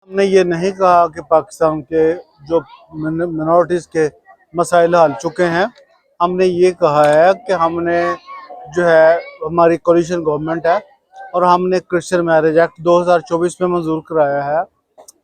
हमने ये नहीं कहा कि पाकिस्तान के जो मिनॉरिटीज़ के मसाइल हल चुके हैं। हमने ये कहा है कि हमने जो है हमारी कोलिशन गवर्नमेंट है और हमने क्रिश्चियन मैरिज एक्ट 2024 में मंजूर कराया है।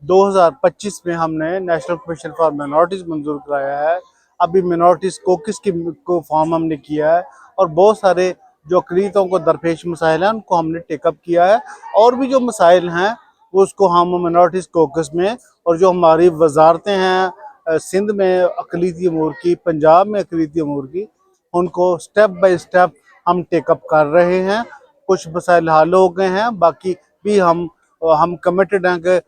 2025 में हमने नेशनल कमीशन फॉर मिनॉरिटीज़ मंजूर कराया है। अभी मिनॉरिटीज़ कोकिस की को फॉर्म हमने किया है और बहुत सारे जो अक़लीतों को दरपेश मसाइल हैं उनको हमने टेकअप किया है। और भी जो मसाइल हैं वो उसको हम मिनॉरिटीज़ कोकस में और जो हमारी वजारतें हैं सिंध में अक़लीती अमूर की, पंजाब में अक़लीती अमूर की, उनको स्टेप बाय स्टेप हम टेकअप कर रहे हैं। कुछ मसाइल हल हो गए हैं, बाकी भी हम कमिटेड हैं कि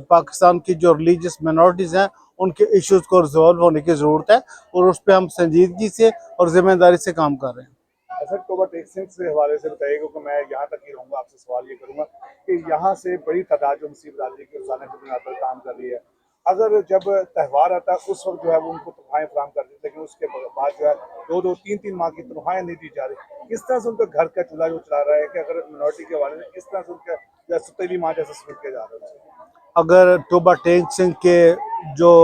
पाकिस्तान की जो रिलीजियस मिनॉरिटीज़ हैं उनके इश्यूज़ को रिजॉल्व होने की ज़रूरत है और उस पर हम संजीदगी से और ज़िम्मेदारी से काम कर रहे हैं। सर, टोबा टेक्सिंग से हवाले से बताइए, क्योंकि मैं यहाँ तक ही रहूँगा, आपसे सवाल ये करूँगा कि यहाँ से बड़ी तादाद जो मुस्लिम बिरादरी की रोज़ाना की बुनियाद पर काम कर रही है, अगर जब त्यौहार आता है उस वक्त जो है वो उनको तनख्वाहें फराम कर दी, लेकिन उसके बाद जो है 2-2, 3-3 माह की तनख्वाहें नहीं दी जा रही। किस तरह से उनका घर का चूल्हा जो चला रहा है कि अगर मिनॉरिटी के हवाले से किस तरह से उनका सुतीली माँ जैसा सलूक किया जा रहा है? अगर टोबा टेक्सिंग के जो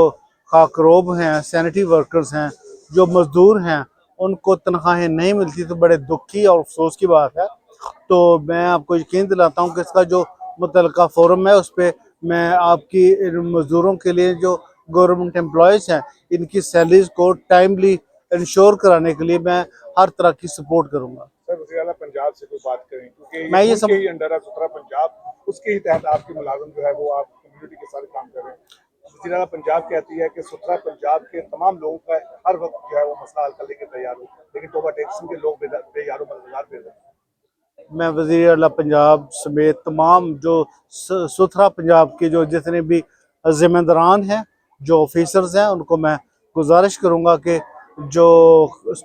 खाकरोब हैं, सैनिटरी वर्कर्स हैं, जो मजदूर हैं, उनको तनख्वाहें नहीं मिलती तो बड़े दुख की और अफसोस की बात है। तो मैं आपको यकीन दिलाता हूँ कि इसका जो मुतल्लिका फोरम है उस पर मैं आपकी मजदूरों के लिए जो गवर्नमेंट एम्प्लॉयज़ हैं इनकी सैलरीज को टाइमली इंश्योर कराने के लिए मैं हर तरह की सपोर्ट करूँगा। सर, वज़ीर आला पंजाब से कोई बात करें, क्योंकि मैं ये ये उनके सब ही अंडर है सुथरा पंजाब, उसके ही तहत आपके मुलाजिम जो है वो आप कम्युनिटी के साथ काम कर रहे हैं। वज़ीर आला पंजाब कहती है कि सुथरा पंजाब के तमाम लोगों का हर वक्त जो है वो मसला हल करने के तैयार हो, लेकिन टोबा टेक्सिंग के लोग बेयारो मददगार दे रहे हैं। मैं वज़ीर आला पंजाब समेत तमाम जो सुथरा पंजाब के जो जितने भी ज़िम्मेदारान हैं, जो ऑफिसर्स हैं, उनको मैं गुजारिश करूँगा कि जो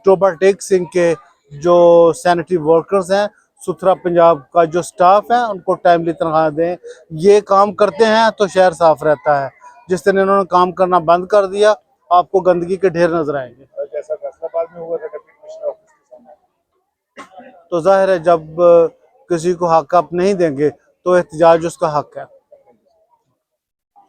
टोबा टेक्सिंग के जो सैनिटरी वर्कर्स हैं, सुथरा पंजाब का जो स्टाफ है, उनको टाइमली तनख्वाह दें। ये काम करते हैं तो शहर साफ रहता है। जिस दिन इन्होंने काम करना बंद कर दिया, आपको गंदगी के ढेर नजर आएंगे। जैसा फैसलाबाद में हुआ था डिप्टी कमिश्नर ऑफिस के सामने, तो जाहिर है जब किसी को हक आप नहीं देंगे तो एहतजाज उसका हक है।